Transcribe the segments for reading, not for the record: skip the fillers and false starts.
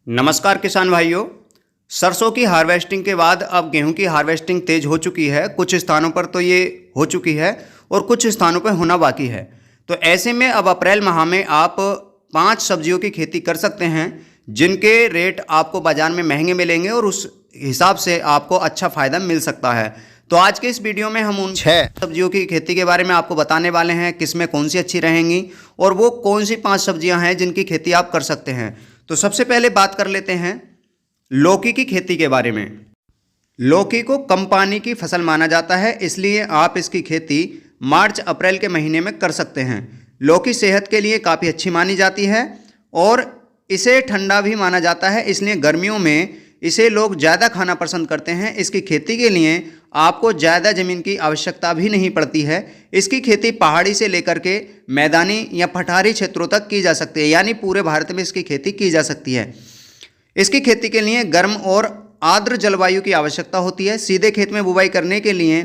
नमस्कार किसान भाइयों। सरसों की हार्वेस्टिंग के बाद अब गेहूं की हार्वेस्टिंग तेज हो चुकी है। कुछ स्थानों पर तो ये हो चुकी है और कुछ स्थानों पर होना बाकी है। तो ऐसे में अब अप्रैल माह में आप 5 सब्जियों की खेती कर सकते हैं जिनके रेट आपको बाजार में महंगे मिलेंगे और उस हिसाब से आपको अच्छा फ़ायदा मिल सकता है। तो आज के इस वीडियो में हम उन 6 सब्जियों की खेती के बारे में आपको बताने वाले हैं, किसमें कौन सी अच्छी रहेंगी और वो कौन सी 5 सब्जियां हैं जिनकी खेती आप कर सकते हैं। तो सबसे पहले बात कर लेते हैं लौकी की खेती के बारे में। लौकी को कम पानी की फसल माना जाता है, इसलिए आप इसकी खेती मार्च अप्रैल के महीने में कर सकते हैं। लौकी सेहत के लिए काफ़ी अच्छी मानी जाती है और इसे ठंडा भी माना जाता है, इसलिए गर्मियों में इसे लोग ज़्यादा खाना पसंद करते हैं। इसकी खेती के लिए आपको ज़्यादा ज़मीन की आवश्यकता भी नहीं पड़ती है। इसकी खेती पहाड़ी से लेकर के मैदानी या पठारी क्षेत्रों तक की जा सकती है, यानी पूरे भारत में इसकी खेती की जा सकती है। इसकी खेती के लिए गर्म और आर्द्र जलवायु की आवश्यकता होती है। सीधे खेत में बुवाई करने के लिए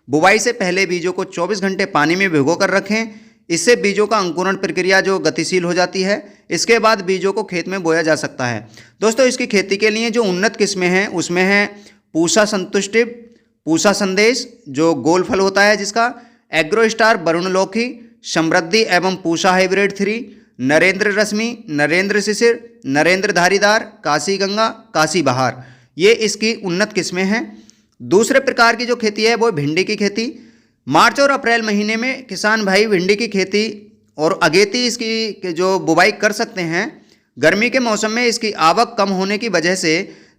बुवाई से पहले बीजों को 24 घंटे पानी में भिगो कर रखें। इससे बीजों का अंकुरण प्रक्रिया जो गतिशील हो जाती है। इसके बाद बीजों को खेत में बोया जा सकता है। दोस्तों, इसकी खेती के लिए जो उन्नत किस्में हैं उसमें है पूसा संतुष्टि, पूसा संदेश जो गोल फल होता है जिसका, एग्रो स्टार वरुण लौकी, समृद्धि एवं पूसा हाइब्रिड 3, नरेंद्र रश्मि, नरेंद्र शिशिर, नरेंद्र धारीदार, काशी गंगा, काशी बहार, ये इसकी उन्नत किस्में हैं। दूसरे प्रकार की जो खेती है वो भिंडी की खेती। मार्च और अप्रैल महीने में किसान भाई भिंडी की खेती और अगेती इसकी जो बुवाई कर सकते हैं। गर्मी के मौसम में इसकी आवक कम होने की वजह से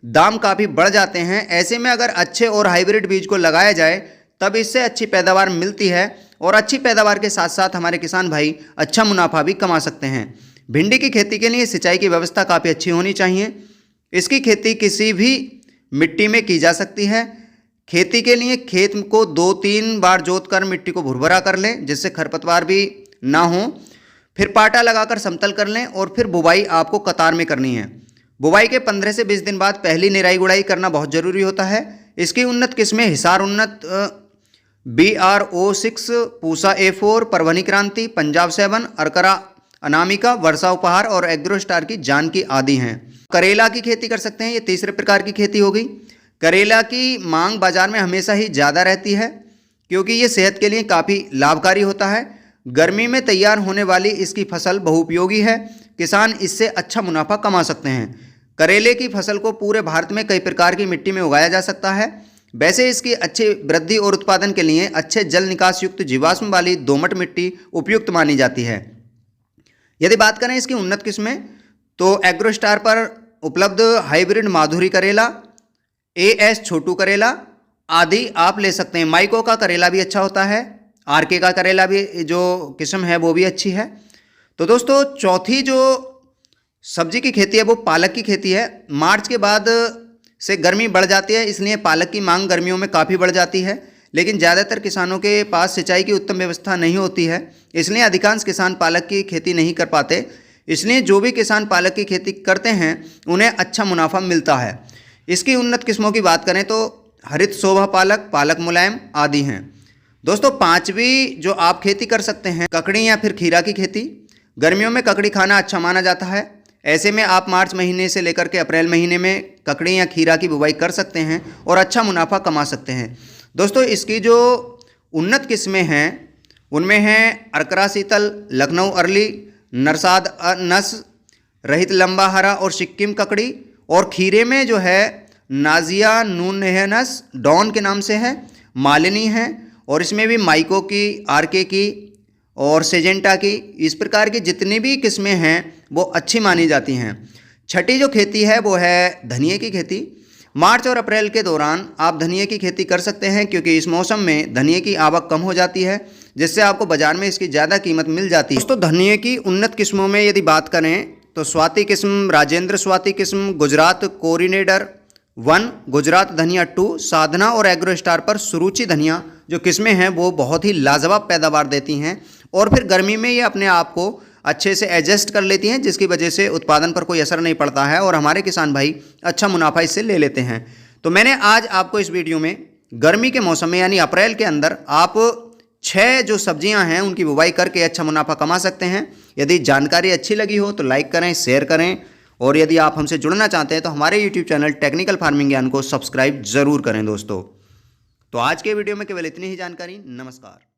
दाम काफ़ी बढ़ जाते हैं। ऐसे में अगर अच्छे और हाइब्रिड बीज को लगाया जाए तब इससे अच्छी पैदावार मिलती है और अच्छी पैदावार के साथ साथ हमारे किसान भाई अच्छा मुनाफा भी कमा सकते हैं। भिंडी की खेती के लिए सिंचाई की व्यवस्था काफ़ी अच्छी होनी चाहिए। इसकी खेती किसी भी मिट्टी में की जा सकती है। खेती के लिए खेत को 2-3 बार जोत कर मिट्टी को भुरभुरा कर लें जिससे खरपतवार भी ना हो। फिर पाटा लगाकर समतल कर लें और फिर बुवाई आपको कतार में करनी है। बुवाई के 15 से 20 दिन बाद पहली निराई गुड़ाई करना बहुत ज़रूरी होता है। इसकी उन्नत किस्में हिसार उन्नत, BRO6, पूसा A4, परभनी क्रांति, पंजाब 7, अरकरा अनामिका, वर्षा उपहार और एग्रो स्टार की जानकी आदि हैं। करेला की खेती कर सकते हैं, ये तीसरे प्रकार की खेती हो गई। करेला की मांग बाजार में हमेशा ही ज़्यादा रहती है क्योंकि ये सेहत के लिए काफ़ी लाभकारी होता है। गर्मी में तैयार होने वाली इसकी फसल बहुउपयोगी है। किसान इससे अच्छा मुनाफा कमा सकते हैं। करेले की फसल को पूरे भारत में कई प्रकार की मिट्टी में उगाया जा सकता है। वैसे इसकी अच्छी वृद्धि और उत्पादन के लिए अच्छे जल निकास युक्त जीवाश्म वाली दोमट मिट्टी उपयुक्त मानी जाती है। यदि बात करें इसकी उन्नत किस्में तो एग्रो स्टार पर उपलब्ध हाइब्रिड माधुरी करेला, AS छोटू करेला आदि आप ले सकते हैं। माइको का करेला भी अच्छा होता है, RK का करेला भी जो किस्म है वो भी अच्छी है। तो दोस्तों, चौथी जो सब्जी की खेती है वो पालक की खेती है। मार्च के बाद से गर्मी बढ़ जाती है, इसलिए पालक की मांग गर्मियों में काफ़ी बढ़ जाती है। लेकिन ज़्यादातर किसानों के पास सिंचाई की उत्तम व्यवस्था नहीं होती है, इसलिए अधिकांश किसान पालक की खेती नहीं कर पाते। इसलिए जो भी किसान पालक की खेती करते हैं उन्हें अच्छा मुनाफा मिलता है। इसकी उन्नत किस्मों की बात करें तो हरित शोभा पालक, पालक मुलायम आदि हैं। दोस्तों, 5वीं जो आप खेती कर सकते हैं ककड़ी या फिर खीरा की खेती। गर्मियों में ककड़ी खाना अच्छा माना जाता है। ऐसे में आप मार्च महीने से लेकर के अप्रैल महीने में ककड़ी या खीरा की बुवाई कर सकते हैं और अच्छा मुनाफा कमा सकते हैं। दोस्तों, इसकी जो उन्नत किस्में हैं उनमें हैं अरकरा शीतल, लखनऊ अर्ली, नरसाद नस, रहित लंबा हरा और सिक्किम ककड़ी। और खीरे में जो है नाजिया नूनहनस डॉन के नाम से है, मालिनी है और इसमें भी माइको की, RK की और सेजेंटा की, इस प्रकार की जितनी भी किस्में हैं वो अच्छी मानी जाती हैं। छठी जो खेती है वो है धनिया की खेती। मार्च और अप्रैल के दौरान आप धनिया की खेती कर सकते हैं क्योंकि इस मौसम में धनिया की आवक कम हो जाती है जिससे आपको बाजार में इसकी ज़्यादा कीमत मिल जाती है। दोस्तों, धनिया की उन्नत किस्मों में यदि बात करें तो स्वाति किस्म, राजेंद्र स्वाति किस्म, गुजरात कोरिनेडर 1, गुजरात धनिया 2, साधना और एग्रो स्टार पर सुरुचि धनिया जो किस्में हैं वो बहुत ही लाजवाब पैदावार देती हैं और फिर गर्मी में ये अपने आप को अच्छे से एडजस्ट कर लेती हैं जिसकी वजह से उत्पादन पर कोई असर नहीं पड़ता है और हमारे किसान भाई अच्छा मुनाफा इससे ले लेते हैं। तो मैंने आज आपको इस वीडियो में गर्मी के मौसम में यानी अप्रैल के अंदर आप 6 जो सब्जियां हैं उनकी बुवाई करके अच्छा मुनाफा कमा सकते हैं। यदि जानकारी अच्छी लगी हो तो लाइक करें, शेयर करें और यदि आप हमसे जुड़ना चाहते हैं तो हमारे YouTube चैनल टेक्निकल फार्मिंग ज्ञान को सब्सक्राइब जरूर करें दोस्तों। तो आज के वीडियो में केवल इतनी ही जानकारी। नमस्कार।